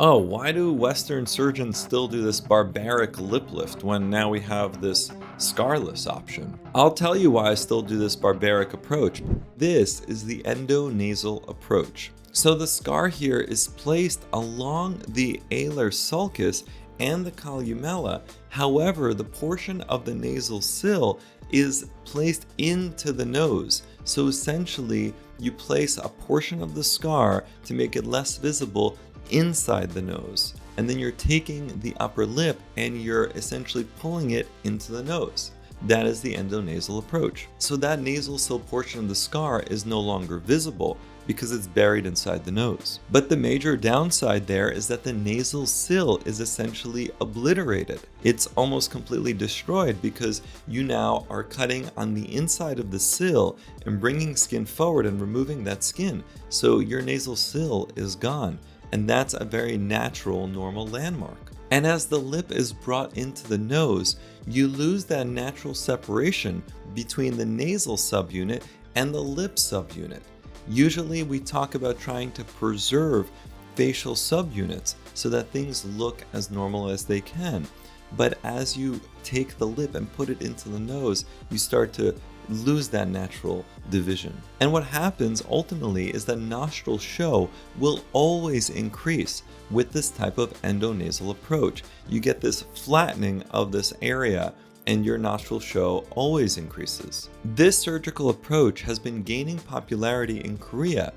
Oh, why do Western surgeons still do this barbaric lip lift when now we have this scarless option? I'll tell you why I still do this barbaric approach. This is the endonasal approach. So the scar here is placed along the alar sulcus and the columella. However, the portion of the nasal sill is placed into the nose. So essentially, you place a portion of the scar to make it less visible inside the nose. And then you're taking the upper lip and you're essentially pulling it into the nose. That is the endonasal approach. So that nasal sill portion of the scar is no longer visible because it's buried inside the nose. But the major downside there is that the nasal sill is essentially obliterated. It's almost completely destroyed because you now are cutting on the inside of the sill and bringing skin forward and removing that skin. So your nasal sill is gone. And that's a very natural, normal landmark. And as the lip is brought into the nose, you lose that natural separation between the nasal subunit and the lip subunit. Usually we talk about trying to preserve facial subunits so that things look as normal as they can. But as you take the lip and put it into the nose, you start to lose that natural division. And what happens ultimately is that nostril show will always increase with this type of endonasal approach. You get this flattening of this area and your nostril show always increases. This surgical approach has been gaining popularity in Korea,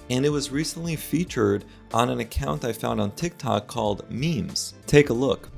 and it was recently featured on an account I found on TikTok called Memes. Take a look.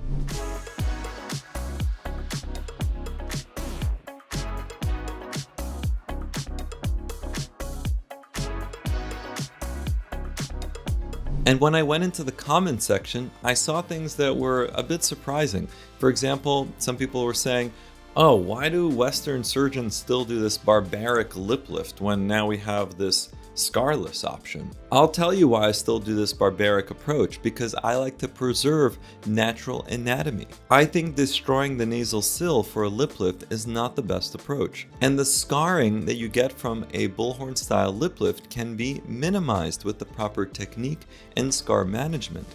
And when I went into the comment section, I saw things that were a bit surprising. For example, some people were saying, oh, why do Western surgeons still do this barbaric lip lift when now we have this scarless option? I'll tell you why I still do this barbaric approach, because I like to preserve natural anatomy. I think destroying the nasal sill for a lip lift is not the best approach. And the scarring that you get from a bullhorn style lip lift can be minimized with the proper technique and scar management.